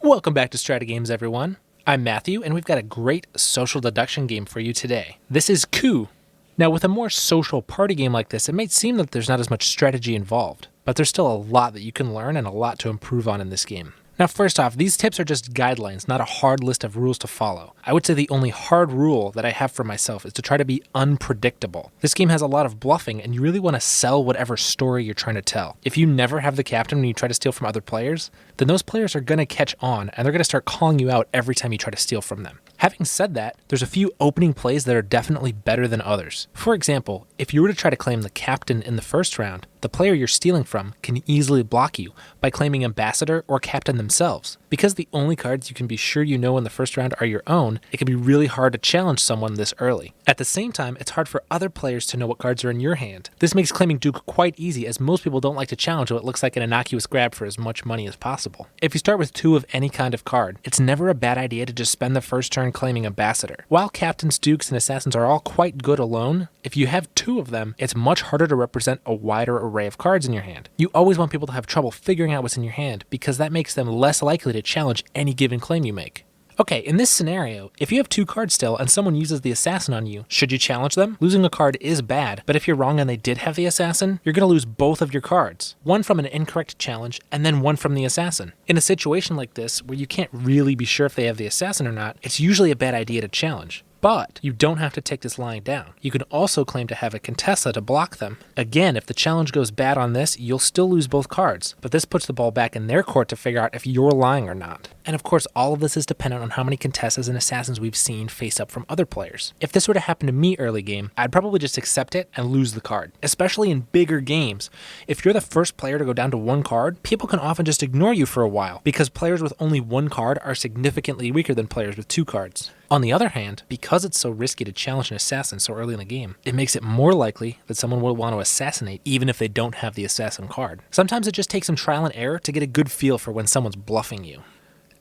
Welcome back to StrataGames, everyone. I'm Matthew, and we've got a great social deduction game for you today. This is Coup. Now, with a more social party game like this, it might seem that there's not as much strategy involved, but there's still a lot that you can learn and a lot to improve on in this game. Now, first off, these tips are just guidelines, not a hard list of rules to follow. I would say the only hard rule that I have for myself is to try to be unpredictable. This game has a lot of bluffing, and you really want to sell whatever story you're trying to tell. If you never have the captain when you try to steal from other players, then those players are going to catch on, and they're going to start calling you out every time you try to steal from them. Having said that, there's a few opening plays that are definitely better than others. For example, if you were to try to claim the captain in the first round, the player you're stealing from can easily block you by claiming ambassador or captain themselves. Because the only cards you can be sure you know in the first round are your own, it can be really hard to challenge someone this early. At the same time, it's hard for other players to know what cards are in your hand. This makes claiming Duke quite easy, as most people don't like to challenge what looks like an innocuous grab for as much money as possible. If you start with 2 of any kind of card, it's never a bad idea to just spend the first turn claiming ambassador. While captains, dukes, and assassins are all quite good alone, if you have 2 of them, it's much harder to represent a wider array of cards in your hand. You always want people to have trouble figuring out what's in your hand, because that makes them less likely to challenge any given claim you make. Okay, in this scenario, if you have 2 cards still and someone uses the assassin on you, should you challenge them? Losing a card is bad, but if you're wrong and they did have the assassin, you're going to lose both of your cards. One from an incorrect challenge, and then one from the assassin. In a situation like this, where you can't really be sure if they have the assassin or not, it's usually a bad idea to challenge. But you don't have to take this lying down. You can also claim to have a Contessa to block them. Again, if the challenge goes bad on this, you'll still lose both cards, but this puts the ball back in their court to figure out if you're lying or not. And of course, all of this is dependent on how many Contessas and assassins we've seen face up from other players. If this were to happen to me early game, I'd probably just accept it and lose the card. Especially in bigger games. If you're the first player to go down to 1 card, people can often just ignore you for a while, because players with only 1 card are significantly weaker than players with 2 cards. On the other hand, because it's so risky to challenge an assassin so early in the game, it makes it more likely that someone will want to assassinate even if they don't have the assassin card. Sometimes it just takes some trial and error to get a good feel for when someone's bluffing you.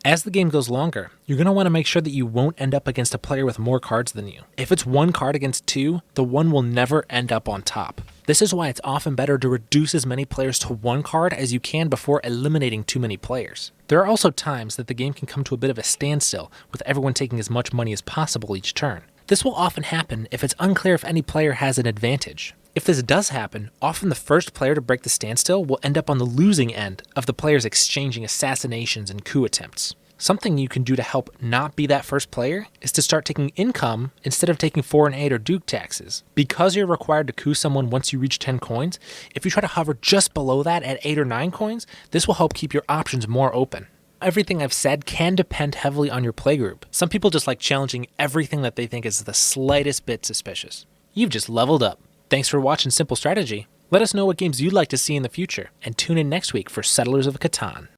As the game goes longer, you're going to want to make sure that you won't end up against a player with more cards than you. If it's 1 card against 2, the 1 will never end up on top. This is why it's often better to reduce as many players to 1 card as you can before eliminating too many players. There are also times that the game can come to a bit of a standstill, with everyone taking as much money as possible each turn. This will often happen if it's unclear if any player has an advantage. If this does happen, often the first player to break the standstill will end up on the losing end of the players exchanging assassinations and coup attempts. Something you can do to help not be that first player is to start taking income instead of taking 4 and 8 or duke taxes. Because you're required to coup someone once you reach 10 coins, if you try to hover just below that at 8 or 9 coins, this will help keep your options more open. Everything I've said can depend heavily on your playgroup. Some people just like challenging everything that they think is the slightest bit suspicious. You've just leveled up. Thanks for watching Simple Strategy. Let us know what games you'd like to see in the future, and tune in next week for Settlers of Catan.